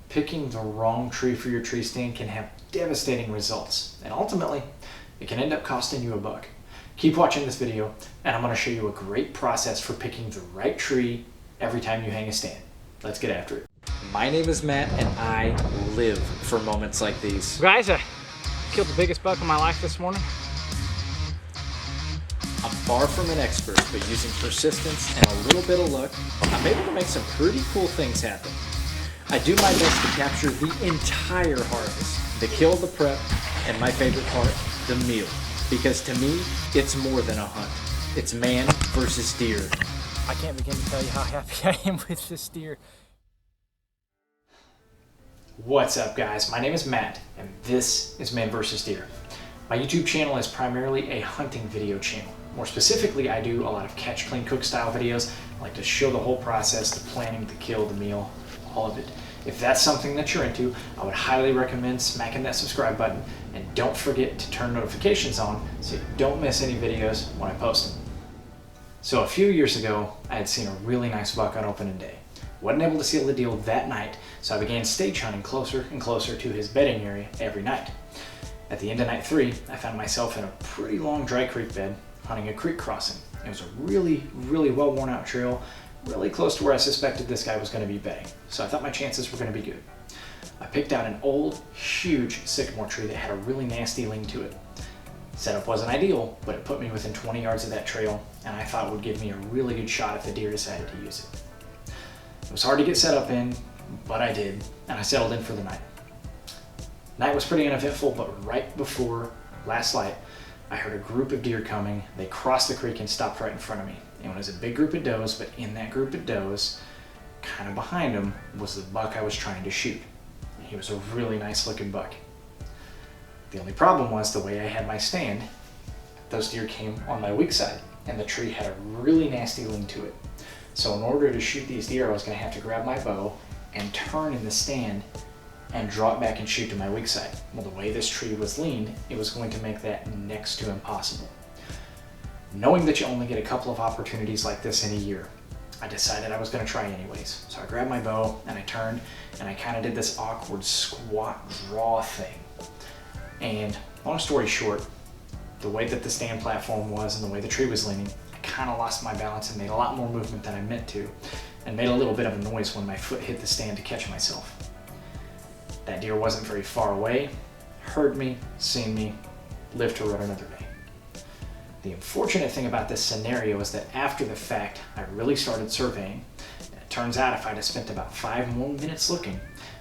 picking the wrong tree for your tree stand can have devastating results, and ultimately, it can end up costing you a buck. Keep watching this video, and I'm going to show you a great process for picking the right tree every time you hang a stand. Let's get after it. My name is Matt, and I live for moments like these. Guys, I killed the biggest buck of my life this morning. I'm far from an expert, but using persistence and a little bit of luck, I'm able to make some pretty cool things happen. I do my best to capture the entire harvest, the kill, the prep, and my favorite part, the meal. Because to me, it's more than a hunt. It's man versus deer. I can't begin to tell you how happy I am with this deer. What's up, guys? My name is Matt, and this is Man vs. Deer. My YouTube channel is primarily a hunting video channel. More specifically, I do a lot of catch, clean, cook style videos. I like to show the whole process, the planning, the kill, the meal, all of it. If that's something that you're into, I would highly recommend smacking that subscribe button, and don't forget to turn notifications on so you don't miss any videos when I post them. So a few years ago, I had seen a really nice buck on opening day. Wasn't able to seal the deal that night, so I began stage hunting closer and closer to his bedding area every night. At the end of night 3, I found myself in a pretty long dry creek bed hunting a creek crossing. It was a really well worn out trail, really close to where I suspected this guy was going to be bedding, so I thought my chances were going to be good. I picked out an old, huge sycamore tree that had a really nasty lean to it. Setup wasn't ideal, but it put me within 20 yards of that trail, and I thought would give me a really good shot if the deer decided to use it. It was hard to get set up in, but I did, and I settled in for the night. Night was pretty uneventful, but right before last light, I heard a group of deer coming. They crossed the creek and stopped right in front of me. It was a big group of does, but in that group of does, kind of behind them, was the buck I was trying to shoot. He was a really nice looking buck. The only problem was the way I had my stand, those deer came on my weak side, and the tree had a really nasty lean to it. So in order to shoot these deer, I was going to have to grab my bow and turn in the stand and draw it back and shoot to my weak side. Well, the way this tree was leaned, it was going to make that next to impossible. Knowing that you only get a couple of opportunities like this in a year, I decided I was going to try anyways. So I grabbed my bow and I turned and I kind of did this awkward squat draw thing. And long story short, the way that the stand platform was and the way the tree was leaning, I kind of lost my balance and made a lot more movement than I meant to, and made a little bit of a noise when my foot hit the stand to catch myself. That deer wasn't very far away, heard me, seen me, lived to run another day. The unfortunate thing about this scenario is that after the fact, I really started surveying. And it turns out if I'd have spent about 5 more minutes looking,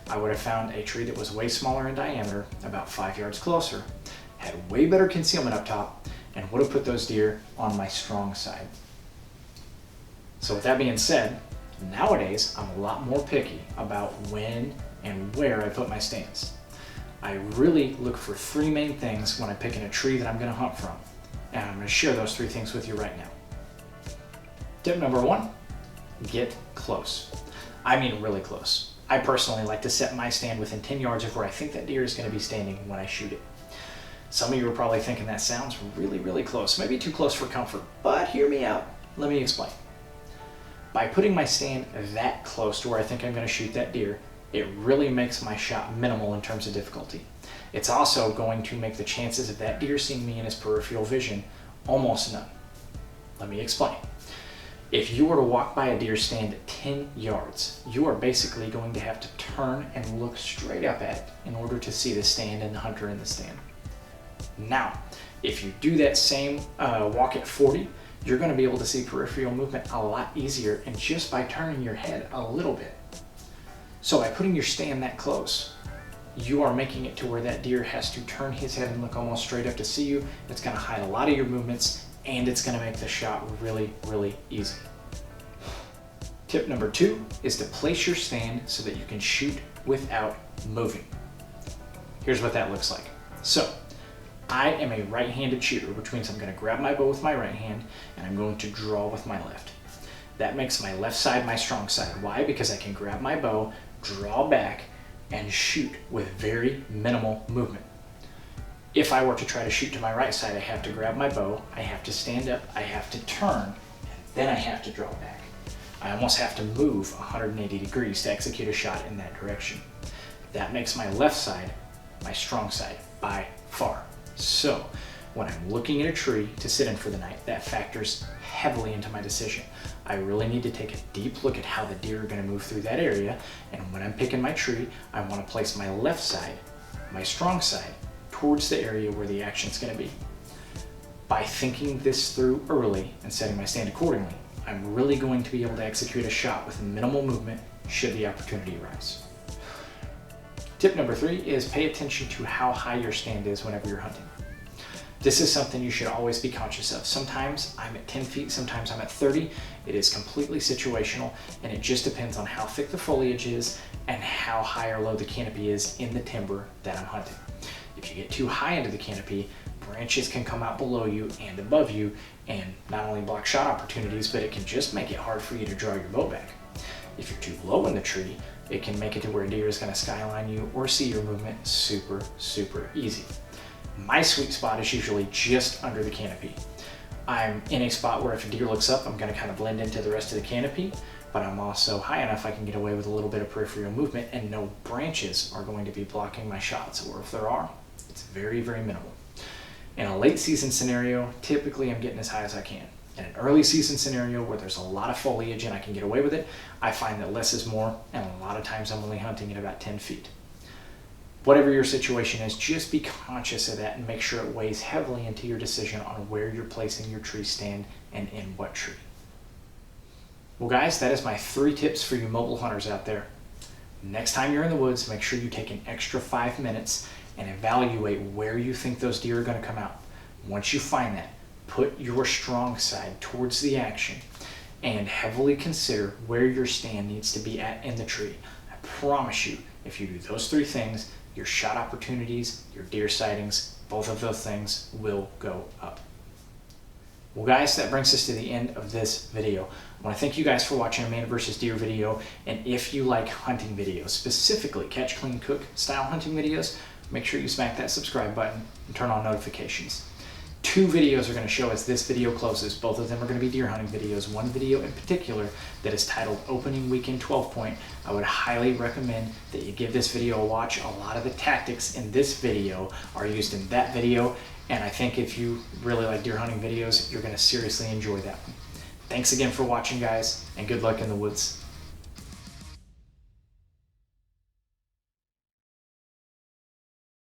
I would have found a tree that was way smaller in diameter, about 5 yards closer, had way better concealment up top, and would have put those deer on my strong side. So with that being said, nowadays I'm a lot more picky about when and where I put my stands. I really look for 3 main things when I'm picking a tree that I'm going to hunt from, and I'm going to share those 3 things with you right now. Tip number 1, get close. I mean really close. I personally like to set my stand within 10 yards of where I think that deer is going to be standing when I shoot it. Some of you are probably thinking that sounds really close, maybe too close for comfort, but hear me out. Let me explain. By putting my stand that close to where I think I'm going to shoot that deer, it really makes my shot minimal in terms of difficulty. It's also going to make the chances of that deer seeing me in his peripheral vision almost none. Let me explain. If you were to walk by a deer stand at 10 yards, you are basically going to have to turn and look straight up at it in order to see the stand and the hunter in the stand. Now, if you do that same walk at 40, you're going to be able to see peripheral movement a lot easier and just by turning your head a little bit. So by putting your stand that close, you are making it to where that deer has to turn his head and look almost straight up to see you. It's going to hide a lot of your movements, and it's going to make the shot really easy. Tip number 2 is to place your stand so that you can shoot without moving. Here's what that looks like. So, I am a right-handed shooter, which means I'm going to grab my bow with my right hand and I'm going to draw with my left. That makes my left side my strong side. Why? Because I can grab my bow, draw back, and shoot with very minimal movement. If I were to try to shoot to my right side, I have to grab my bow, I have to stand up, I have to turn, and then I have to draw back. I almost have to move 180 degrees to execute a shot in that direction. That makes my left side my strong side by far. So when I'm looking at a tree to sit in for the night, that factors heavily into my decision. I really need to take a deep look at how the deer are going to move through that area, and when I'm picking my tree, I want to place my left side, my strong side, towards the area where the action's going to be. By thinking this through early and setting my stand accordingly, I'm really going to be able to execute a shot with minimal movement should the opportunity arise. Tip number 3 is pay attention to how high your stand is whenever you're hunting. This is something you should always be conscious of. Sometimes I'm at 10 feet, sometimes I'm at 30. It is completely situational, and it just depends on how thick the foliage is and how high or low the canopy is in the timber that I'm hunting. If you get too high into the canopy, branches can come out below you and above you and not only block shot opportunities, but it can just make it hard for you to draw your bow back. If you're too low in the tree, it can make it to where a deer is going to skyline you or see your movement super easy. My sweet spot is usually just under the canopy. I'm in a spot where if a deer looks up, I'm going to kind of blend into the rest of the canopy, but I'm also high enough I can get away with a little bit of peripheral movement and no branches are going to be blocking my shots, or if there are, it's very minimal. In a late season scenario, typically I'm getting as high as I can. In an early season scenario where there's a lot of foliage and I can get away with it, I find that less is more, and a lot of times I'm only hunting at about 10 feet. Whatever your situation is, just be conscious of that and make sure it weighs heavily into your decision on where you're placing your tree stand and in what tree. Well guys, that is my 3 tips for you mobile hunters out there. Next time you're in the woods, make sure you take an extra 5 minutes and evaluate where you think those deer are going to come out. Once you find that, put your strong side towards the action and heavily consider where your stand needs to be at in the tree. I promise you, if you do those 3 things, your shot opportunities, your deer sightings, both of those things will go up. Well guys, that brings us to the end of this video. I want to thank you guys for watching a man versus deer video, and if you like hunting videos, specifically catch, clean, cook style hunting videos, make sure you smack that subscribe button and turn on notifications. 2 videos are going to show as this video closes. Both of them are going to be deer hunting videos. One video in particular that is titled Opening Weekend 12 Point. I would highly recommend that you give this video a watch. A lot of the tactics in this video are used in that video, and I think if you really like deer hunting videos, you're going to seriously enjoy that one. Thanks again for watching guys, and good luck in the woods.